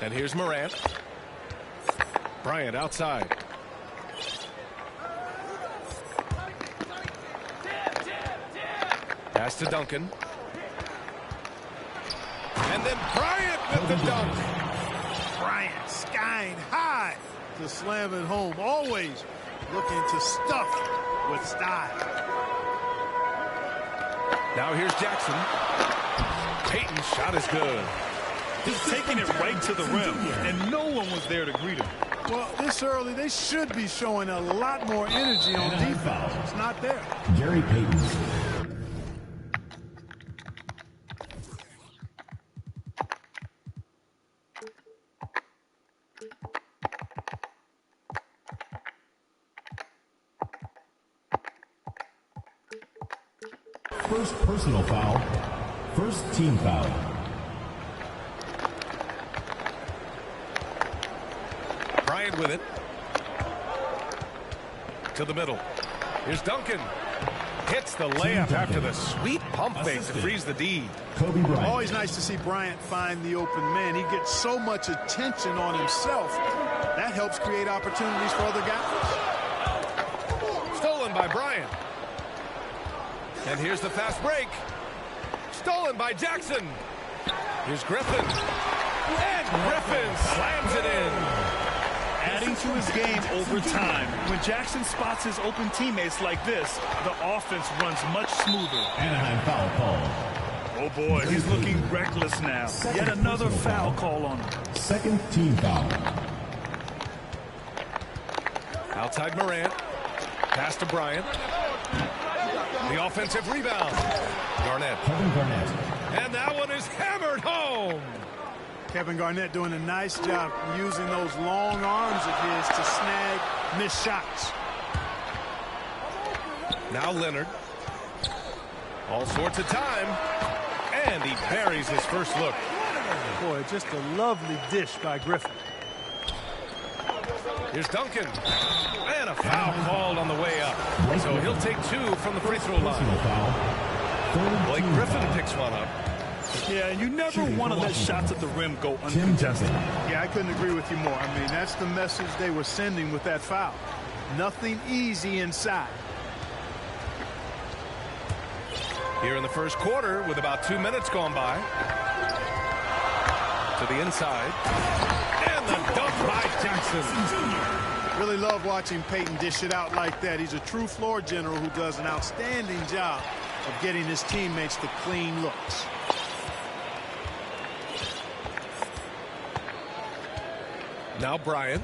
And here's Morant. Bryant outside. Pass to Duncan. And then Bryant with the dunk. Bryant skying high to slam it home. Always looking to stuff with style. Now here's Jackson. Payton's shot is good. He's taking it right to the rim, and no one was there to greet him. Well, this early, they should be showing a lot more energy on defense. It's not there. Gary Payton. First personal foul. First team foul. Bryant with it. To the middle. Here's Duncan. Hits the layup after the sweet pump fake to freeze the D. Kobe Bryant. Always nice to see Bryant find the open man. He gets so much attention on himself. That helps create opportunities for other guys. Stolen by Bryant. And here's the fast break. Stolen by Jackson. Here's Griffin. And Griffin slams it in. Adding to his game over time. When Jackson spots his open teammates like this, the offense runs much smoother. Anaheim foul call. Oh boy, he's looking reckless now. Yet another foul call on him. Second team foul. Outside Morant. Pass to Bryant. The offensive rebound. Garnett. Kevin Garnett. And that one is hammered home. Kevin Garnett doing a nice job using those long arms of his to snag missed shots. Now Leonard. All sorts of time. And he buries his first look. Boy, just a lovely dish by Griffin. Here's Duncan. And a foul called on the way up. So he'll take two from the free throw line. Blake Griffin picks one up. Yeah, and you never want to let shots at the rim go uncontested. Yeah, I couldn't agree with you more. I mean, that's the message they were sending with that foul. Nothing easy inside. Here in the first quarter with about 2 minutes gone by. To the inside. And the dunk by Jackson. Really love watching Payton dish it out like that. He's a true floor general who does an outstanding job of getting his teammates the clean looks. Now Bryant.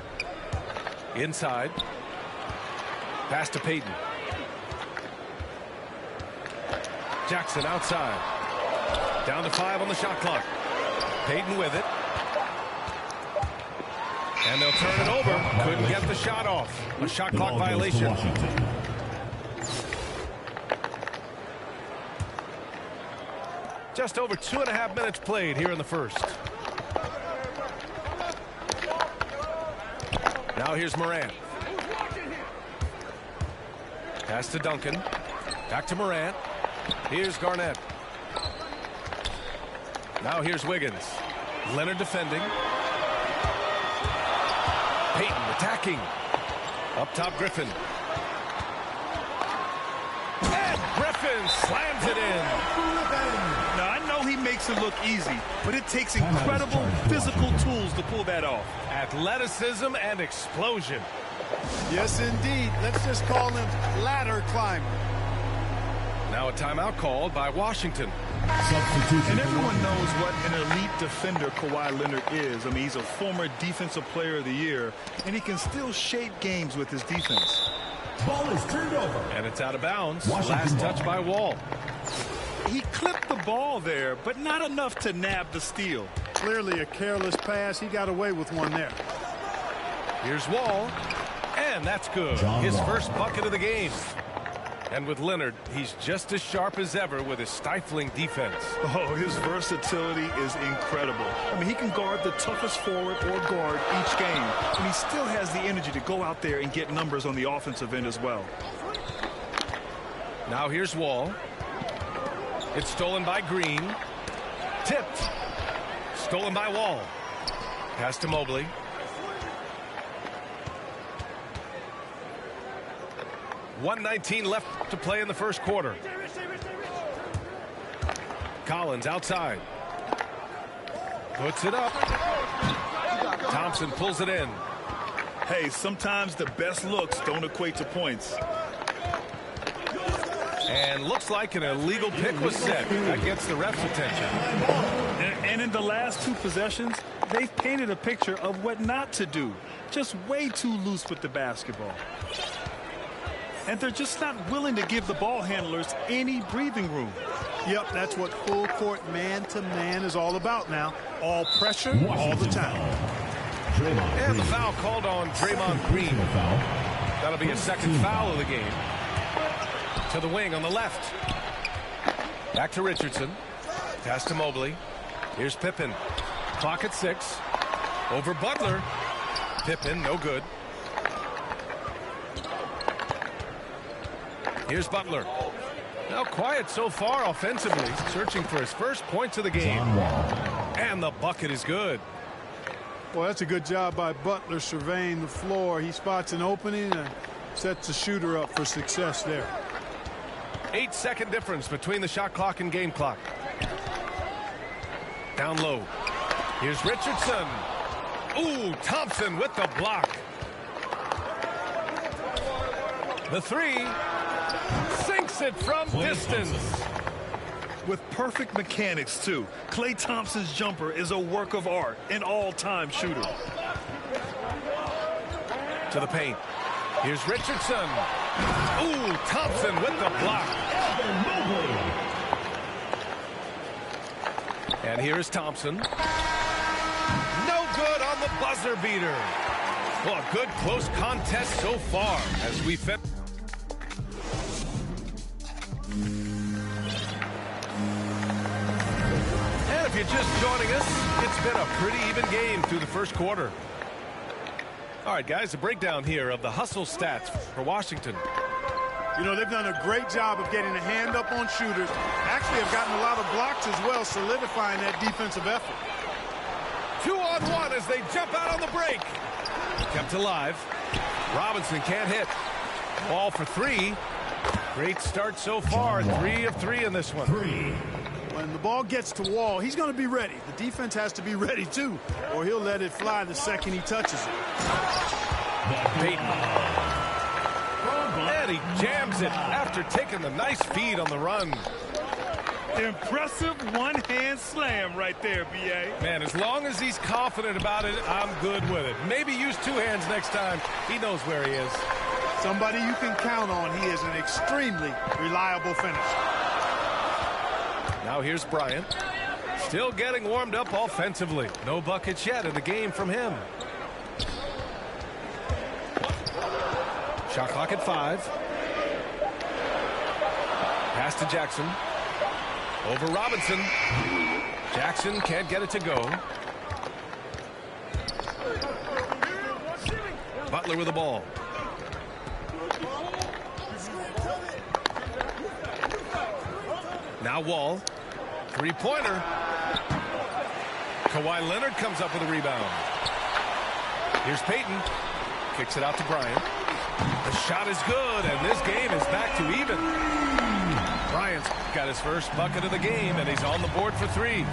Inside. Pass to Payton. Jackson outside. Down to 5 on the shot clock. Payton with it. And they'll turn it over. Couldn't get the shot off. A shot clock violation. Just over 2.5 minutes played here in the first. Now here's Morant. Pass to Duncan. Back to Morant. Here's Garnett. Now here's Wiggins. Leonard defending. Payton attacking. Up top, Griffin. And Griffin slams it in. Now, I know he may makes it look easy, but it takes incredible physical tools to pull that off. Athleticism and explosion. Yes, indeed. Let's just call him ladder climber. Now a timeout called by Washington. Substitution. And everyone knows what an elite defender Kawhi Leonard is. I mean, he's a former Defensive Player of the Year, and he can still shape games with his defense. Ball is turned over. And it's out of bounds. Washington Last ball. touch by Wall. He clipped the ball there, but not enough to nab the steal. Clearly a careless pass. He got away with one there. Here's Wall. And that's good. John His Wall. first bucket of the game. And with Leonard, he's just as sharp as ever with his stifling defense. Oh, his versatility is incredible. I mean, he can guard the toughest forward or guard each game, and he still has the energy to go out there and get numbers on the offensive end as well. Now here's Wall. It's stolen by Green. Tipped. Stolen by Wall. Pass to Mobley. .119 left to play in the first quarter. Collins outside. Puts it up. Thompson pulls it in. Hey, sometimes the best looks don't equate to points. And looks like an illegal pick was set. That gets the ref's attention. And in the last two possessions, they've painted a picture of what not to do. Just way too loose with the basketball. And they're just not willing to give the ball handlers any breathing room. Yep, that's what full court man-to-man is all about now. All pressure, all the time. And the foul called on Draymond Green. That'll be a second foul of the game. To the wing on the left. Back to Richardson. Pass to Mobley. Here's Pippen. Clock at 6. Over Butler. Pippen, no good. Here's Butler. Now quiet so far offensively. Searching for his first points of the game. And the bucket is good. Well, that's a good job by Butler surveying the floor. He spots an opening and sets the shooter up for success there. 8-second difference between the shot clock and game clock. Down low. Here's Richardson. Ooh, Thompson with the block. The three. Sinks it from distance. With perfect mechanics, too. Klay Thompson's jumper is a work of art, an all-time shooter. To the paint. Here's Richardson. Ooh, Thompson with the block. And here's Thompson. No good on the buzzer beater. Well, a good close contest so far as we fit. And if you're just joining us, it's been a pretty even game through the first quarter. All right, guys, a breakdown here of the hustle stats for Washington. You know, they've done a great job of getting a hand up on shooters. Actually have gotten a lot of blocks as well, solidifying that defensive effort. 2-on-1 as they jump out on the break. Kept alive. Robinson can't hit. Ball for three. Great start so far. 3 of 3 in this one. When the ball gets to Wall, he's going to be ready. The defense has to be ready, too, or he'll let it fly the second he touches it. Payton. And he jams it after taking the nice feed on the run. Impressive one-hand slam right there, B.A. Man, as long as he's confident about it, I'm good with it. Maybe use 2 hands next time. He knows where he is. Somebody you can count on. He is an extremely reliable finisher. Now here's Bryant. Still getting warmed up offensively. No buckets yet in the game from him. Shot clock at 5. Pass to Jackson. Over Robinson. Jackson can't get it to go. Butler with the ball. Now Wall. Three-pointer. Kawhi Leonard comes up with a rebound. Here's Payton. Kicks it out to Bryant. The shot is good, and this game is back to even. Bryant's got his first bucket of the game, and he's on the board for 3.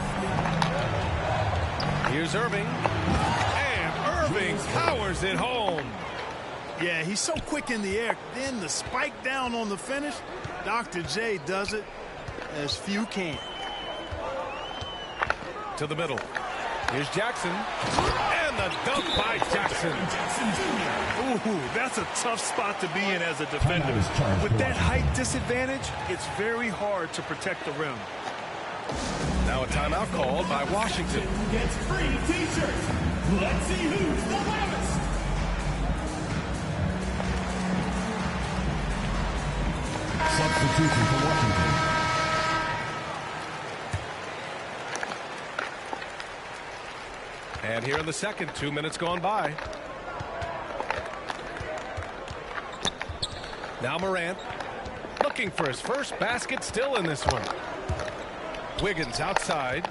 Here's Irving. And Irving powers it home. Yeah, he's so quick in the air. Then the spike down on the finish. Dr. J does it as few can. To the middle. Here's Jackson. And the dunk by Jackson. Ooh, that's a tough spot to be in as a defender. With that height disadvantage, it's very hard to protect the rim. Now a timeout called by Washington. Gets free t-shirts. Let's see who's the loudest. Substitution for Washington. And here in the second, 2 minutes gone by. Now Morant looking for his first basket, still in this one. Wiggins outside.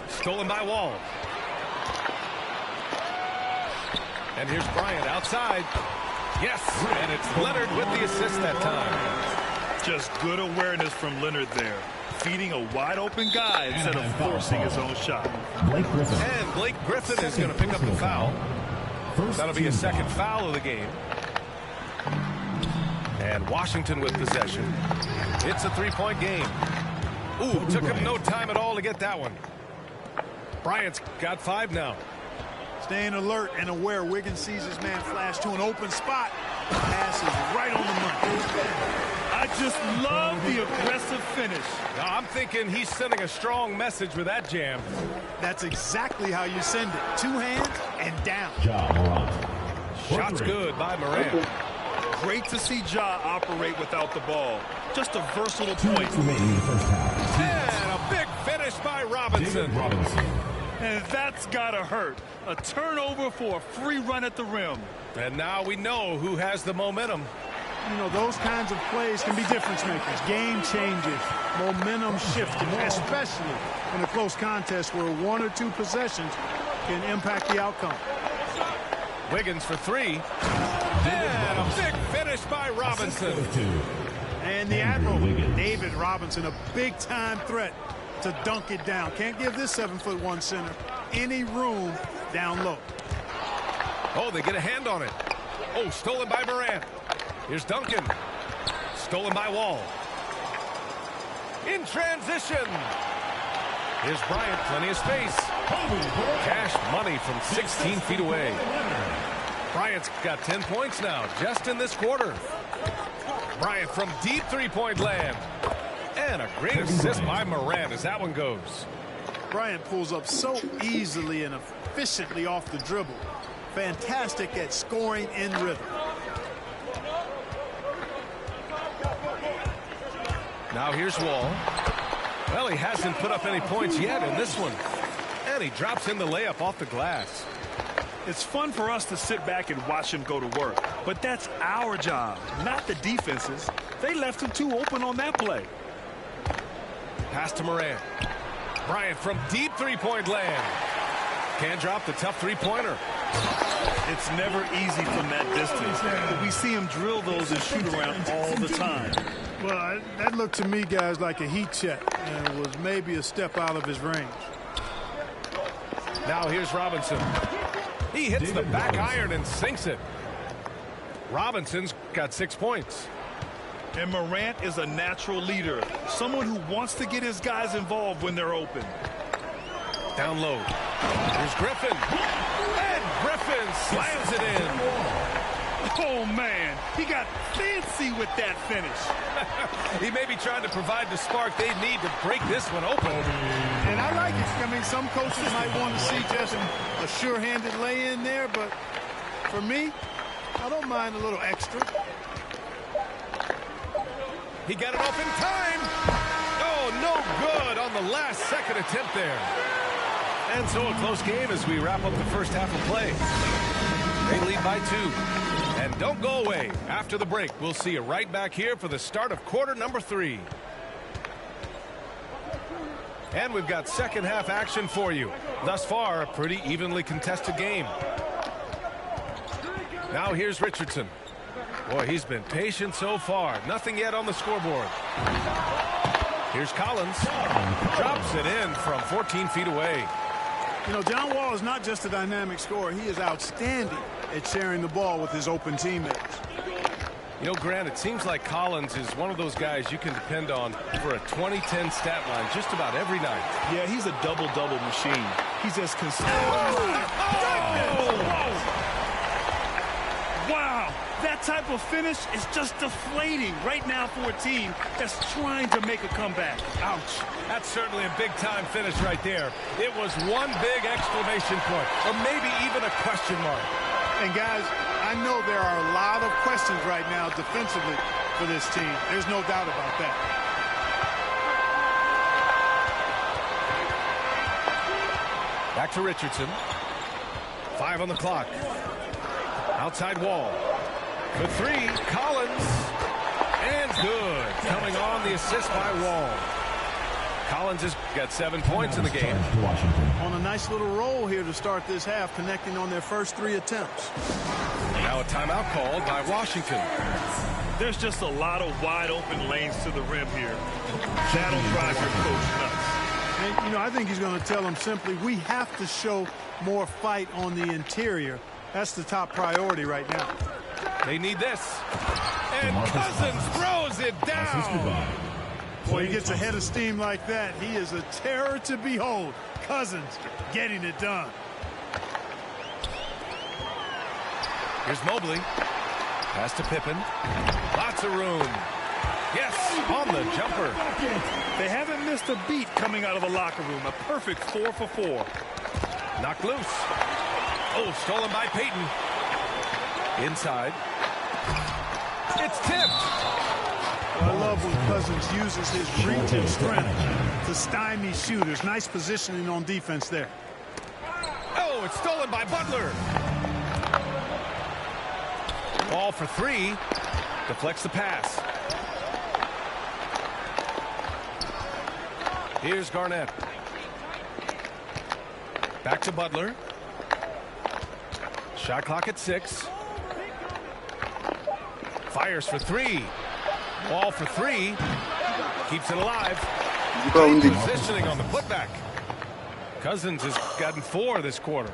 Stolen by Wall. And here's Bryant outside. Yes, and it's Leonard with the assist that time. Just good awareness from Leonard there. Feeding a wide open guy instead of forcing his own shot. And Blake Griffin is going to pick up the foul. That'll be a second foul of the game. And Washington with possession. It's a 3-point game. Ooh, took him no time at all to get that one. Bryant's got 5 now. Staying alert and aware. Wiggins sees his man flash to an open spot. Pass is right on the money. I just love the aggressive finish. Now, I'm thinking he's sending a strong message with that jam. That's exactly how you send it. 2 hands and down. Shot's good by Morant. Great to see Ja operate without the ball. Just a versatile point. And a big finish by Robinson. And that's gotta hurt. A turnover for a free run at the rim. And now we know who has the momentum. You know, those kinds of plays can be difference makers. Game changes, momentum shifting, especially in a close contest where 1 or 2 possessions can impact the outcome. Wiggins for 3. And a big finish by Robinson. And the Admiral, David Robinson, a big-time threat to dunk it down. Can't give this 7'1" center any room down low. Oh, they get a hand on it. Oh, stolen by Morant. Here's Duncan. Stolen by Wall. In transition. Here's Bryant, plenty of space. Cash money from 16 feet away. Bryant's got 10 points now, just in this quarter. Bryant from deep 3-point land. And a great assist by Morant as that one goes. Bryant pulls up so easily and efficiently off the dribble. Fantastic at scoring in rhythm. Now here's Wall. Well, he hasn't put up any points yet in this one. And he drops in the layup off the glass. It's fun for us to sit back and watch him go to work. But that's our job, not the defense's. They left him too open on that play. Pass to Morant. Bryant from deep 3-point land. Can't drop the tough 3-pointer. It's never easy from that distance. But we see him drill those and shoot around all the time. Well, that looked to me, guys, like a heat check. And it was maybe a step out of his range. Now here's Robinson. He hits the back iron and sinks it. Robinson's got 6 points. And Morant is a natural leader. Someone who wants to get his guys involved when they're open. Down low. Here's Griffin. And Griffin slams it in. Oh, man. He got fancy with that finish. He may be trying to provide the spark they need to break this one open. And I like it. I mean, some coaches might want to see just a sure-handed lay-in there, but for me, I don't mind a little extra. He got it off in time. Oh, no good on the last second attempt there. And so a close game as we wrap up the first half of play. They lead by 2. And don't go away. After the break, we'll see you right back here for the start of quarter number 3. And we've got second half action for you. Thus far, a pretty evenly contested game. Now here's Richardson. Boy, he's been patient so far. Nothing yet on the scoreboard. Here's Collins. Drops it in from 14 feet away. You know, John Wall is not just a dynamic scorer. He is outstanding at sharing the ball with his open teammates. You know, Grant, it seems like Collins is one of those guys you can depend on for a 2010 stat line just about every night. Yeah, he's a double-double machine. He's as consistent. Wow, that type of finish is just deflating right now for a team that's trying to make a comeback. Ouch. That's certainly a big-time finish right there. It was one big exclamation point, or maybe even a question mark. And, guys, I know there are a lot of questions right now defensively for this team. There's no doubt about that. Back to Richardson. 5 on the clock. Outside Wall. For 3, Collins. And good. Coming on the assist by Wall. Collins has got 7 points in the game. On a nice little roll here to start this half, connecting on their first 3 attempts. Now a timeout called by Washington. There's just a lot of wide open lanes to the rim here. That'll drive your coach nuts. And, you know, I think he's going to tell them simply, we have to show more fight on the interior. That's the top priority right now. They need this. And Cousins throws it down. Boy, he gets a head of steam like that. He is a terror to behold. Cousins getting it done. Here's Mobley. Pass to Pippen. Lots of room. Yes, on the jumper. They haven't missed a beat coming out of the locker room. A perfect 4 for 4. Knocked loose. Oh, stolen by Payton. Inside. It's tipped. Well, I love when Cousins uses his reach and strength to stymie shooters. Nice positioning on defense there. Oh, it's stolen by Butler. Ball for 3. Deflects the pass. Here's Garnett. Back to Butler. Shot clock at 6. Fires for 3. Ball for 3. Keeps it alive. Great positioning on the putback. Cousins has gotten 4 this quarter.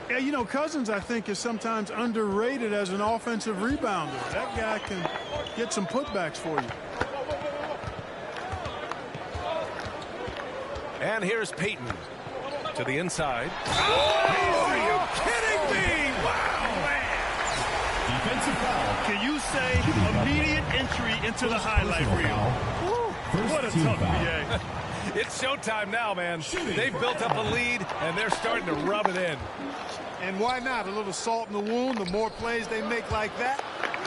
Yeah, you know, Cousins, I think, is sometimes underrated as an offensive rebounder. That guy can get some putbacks for you. And here's Payton to the inside. Oh, are you kidding me? Wow, man. Defensive foul. Can you say immediate entry into the highlight reel? What a tough PA. It's showtime now, man. They've built up a lead, and they're starting to rub it in. And why not? A little salt in the wound. The more plays they make like that,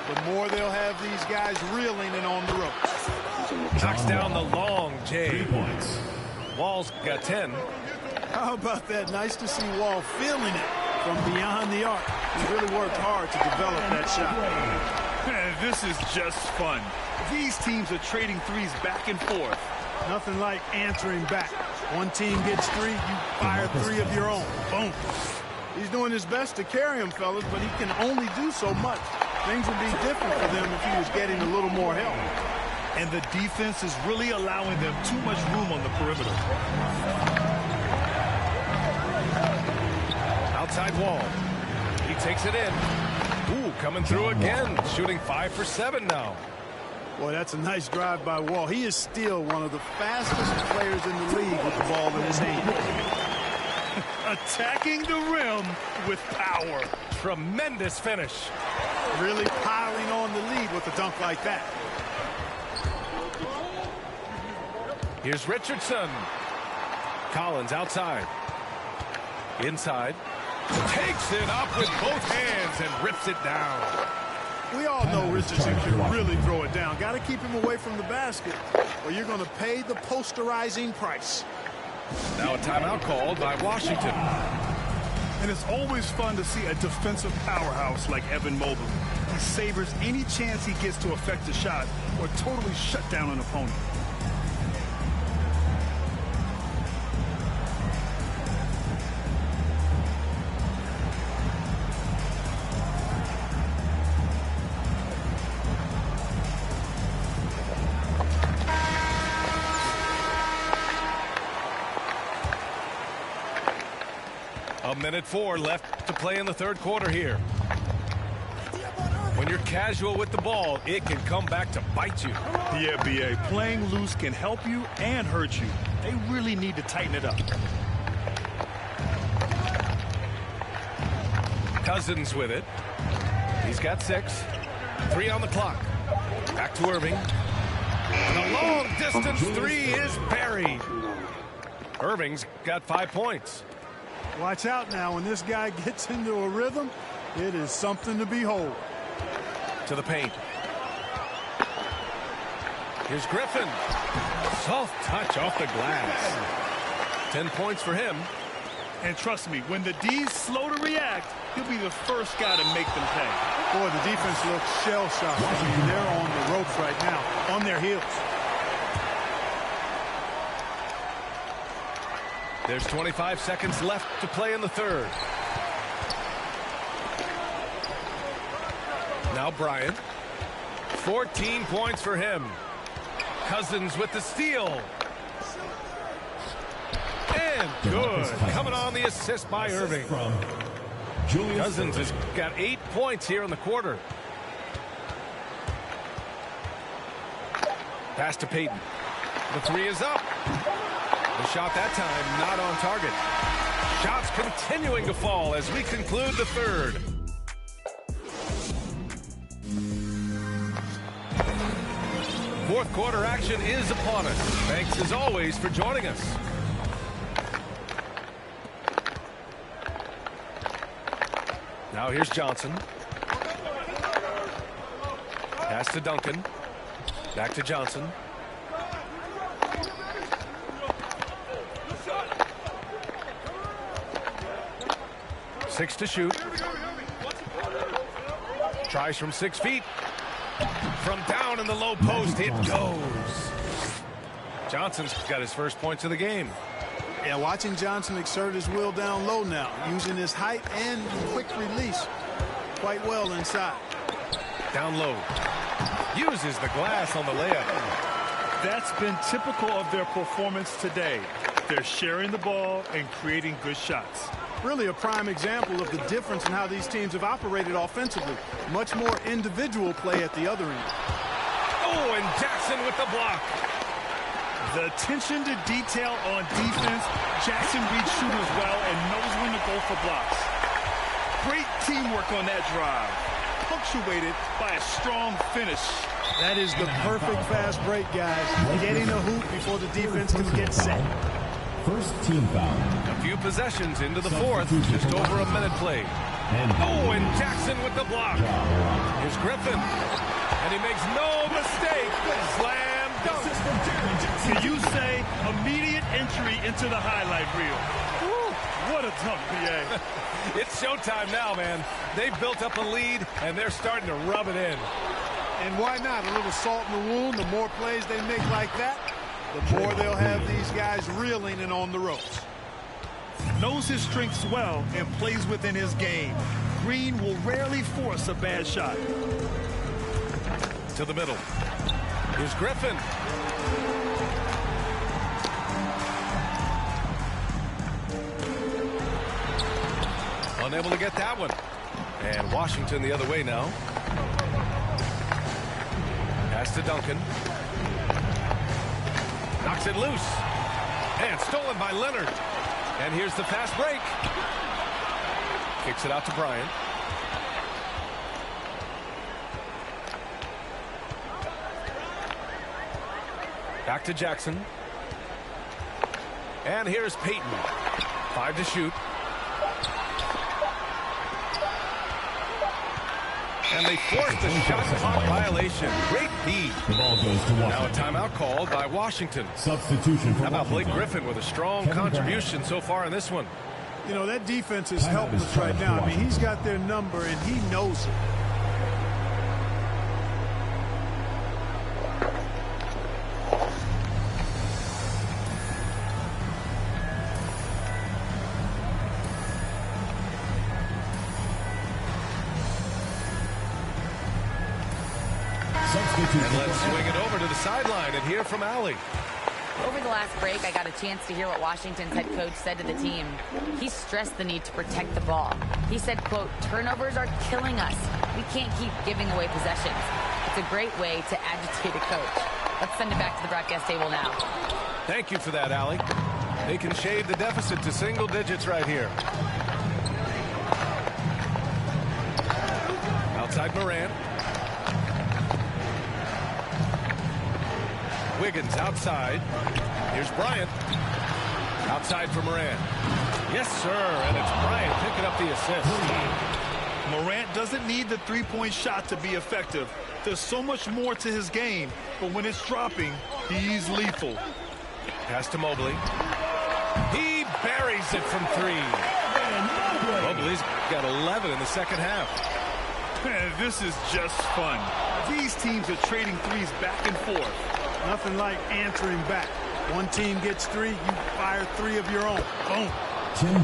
the more they'll have these guys reeling and on the ropes. Knocks down the long J. 3 points. Wall's got 10. How about that? Nice to see Wall feeling it from beyond the arc. He really worked hard to develop that shot. Man, this is just fun. These teams are trading threes back and forth. Nothing like answering back. One team gets 3, you fire 3 of your own. Boom. He's doing his best to carry him, fellas, but he can only do so much. Things would be different for them if he was getting a little more help. And the defense is really allowing them too much room on the perimeter. Outside Wall. He takes it in. Ooh, coming through again. Shooting 5 for 7 now. Boy, that's a nice drive by Wall. He is still one of the fastest players in the league with the ball in his hand. Attacking the rim with power. Tremendous finish. Really piling on the lead with a dunk like that. Here's Richardson. Collins outside. Inside. Takes it up with both hands and rips it down. We all know Richardson can really throw it down. Got to keep him away from the basket, or you're going to pay the posterizing price. Now a timeout called by Washington. And it's always fun to see a defensive powerhouse like Evan Mobley. He savors any chance he gets to affect a shot or totally shut down an opponent. 1:04 left to play in the third quarter here. When you're casual with the ball, it can come back to bite you. Yeah, B.A. Playing loose can help you and hurt you. They really need to tighten it up. Cousins with it. He's got 6. 3 on the clock. Back to Irving. And a long distance 3 is buried. Irving's got 5 points. Watch out now. When this guy gets into a rhythm, it is something to behold. To the paint. Here's Griffin. Soft touch off the glass. 10 points for him. And trust me, when the D's slow to react, he'll be the first guy to make them pay. Boy, the defense looks shell-shocked. I mean, they're on the ropes right now, on their heels. There's 25 seconds left to play in the third. Now Bryant. 14 points for him. Cousins with the steal. And good. Coming on the assist by Irving. Cousins has got 8 points here in the quarter. Pass to Payton. The 3 is up. The shot that time not on target. Shots continuing to fall as we conclude the third. Fourth quarter action is upon us. Thanks as always for joining us. Now here's Johnson. Pass to Duncan. Back to Johnson. Six to shoot. Tries from 6 feet. From down in the low post, it goes. Johnson's got his first points of the game. Yeah, watching Johnson exert his will down low now, using his height and quick release quite well inside. Down low. Uses the glass on the layup. That's been typical of their performance today. They're sharing the ball and creating good shots. Really a prime example of the difference in how these teams have operated offensively. Much more individual play at the other end. Oh, and Jackson with the block. The attention to detail on defense. Jackson reads shooters well and knows when to go for blocks. Great teamwork on that drive. Punctuated by a strong finish. That is the perfect fast break, guys. Getting a hoop before the defense can get set. First team foul. A few possessions into the fourth. Just over a minute played. Oh, and Jackson with the block. Here's Griffin. And he makes no mistake. Slam dunk. Can you say immediate entry into the highlight reel? Woo, what a dunk, B.A. It's showtime now, man. They've built up a lead, and they're starting to rub it in. And why not? A little salt in the wound. The more plays they make like that, the more they'll have these guys reeling and on the ropes. Knows his strengths well and plays within his game. Green will rarely force a bad shot. To the middle. Here's Griffin. Unable to get that one. And Washington the other way now. Pass to Duncan. Knocks it loose. And stolen by Leonard. And here's the fast break. Kicks it out to Bryant. Back to Jackson. And here's Payton. 5 to shoot. And they forced the shot clock violation. Great feed. The ball goes to Washington. Now a timeout called by Washington. Substitution for How about Blake Washington? Griffin with a strong contribution so far in this one? You know, that defense is helpless right now. I mean, he's got their number, and he knows it. And let's swing it over to the sideline and hear from Allie. Over the last break, I got a chance to hear what Washington's head coach said to the team. He stressed the need to protect the ball. He said, quote, "Turnovers are killing us. We can't keep giving away possessions." It's a great way to agitate a coach. Let's send it back to the broadcast table now. Thank you for that, Allie. They can shave the deficit to single digits right here. Outside Morant. Wiggins outside. Here's Bryant. Outside for Morant. Yes, sir. And it's Bryant picking up the assist. Morant doesn't need the three-point shot to be effective. There's so much more to his game, but when it's dropping, he's lethal. Pass to Mobley. He buries it from three. Mobley's got 11 in the second half. Man, this is just fun. These teams are trading threes back and forth. Nothing like answering back. One team gets three, you fire three of your own. Boom.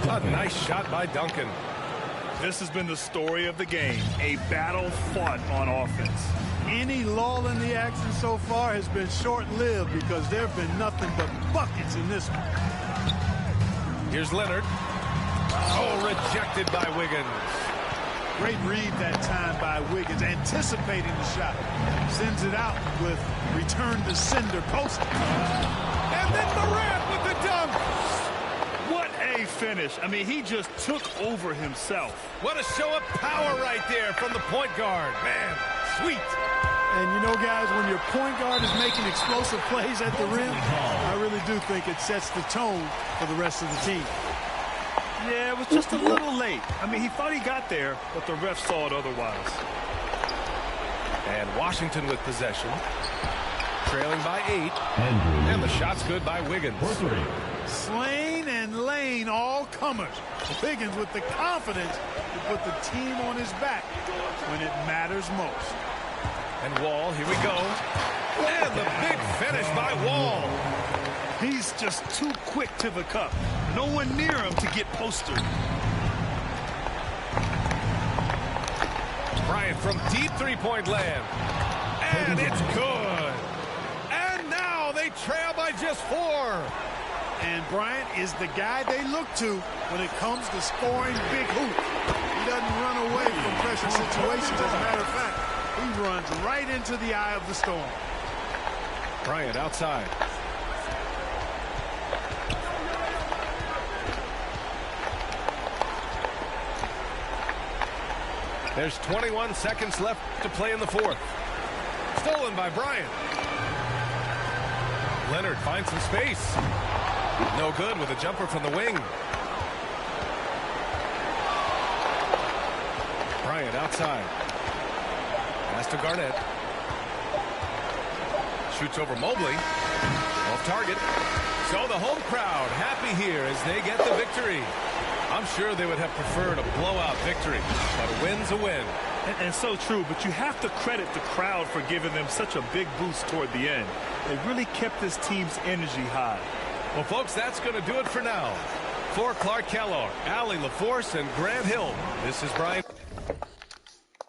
A nice shot by Duncan. This has been the story of the game, a battle fought on offense. Any lull in the action so far has been short-lived because there have been nothing but buckets in this one. Here's Leonard. Oh, rejected by Wiggins. Great read that time by Wiggins, anticipating the shot. Sends it out with return to sender post. And then Morant with the dunk. What a finish. I mean, he just took over himself. What a show of power right there from the point guard. Man, sweet. And you know, guys, when your point guard is making explosive plays at the rim, I really do think it sets the tone for the rest of the team. Yeah, it was just a little late. I mean, he thought he got there, but the ref saw it otherwise. And Washington with possession. Trailing by 8. And the shot's good by Wiggins. Slane and Lane all comers. Wiggins with the confidence to put the team on his back when it matters most. And Wall, here we go. And the big finish by Wall. He's just too quick to the cup. No one near him to get postered. Bryant from deep three-point land. And it's good. And now they trail by just 4. And Bryant is the guy they look to when it comes to scoring big hoops. He doesn't run away from pressure situations. As a matter of fact, he runs right into the eye of the storm. Bryant outside. There's 21 seconds left to play in the fourth. Stolen by Bryant. Leonard finds some space. No good with a jumper from the wing. Bryant outside. Pass to Garnett. Shoots over Mobley. Off target. So the home crowd happy here as they get the victory. I'm sure they would have preferred a blowout victory, but a win's a win. And so true, but you have to credit the crowd for giving them such a big boost toward the end. They really kept this team's energy high. Well, folks, that's going to do it for now. For Clark Kellogg, Allie LaForce, and Grant Hill, this is Brian.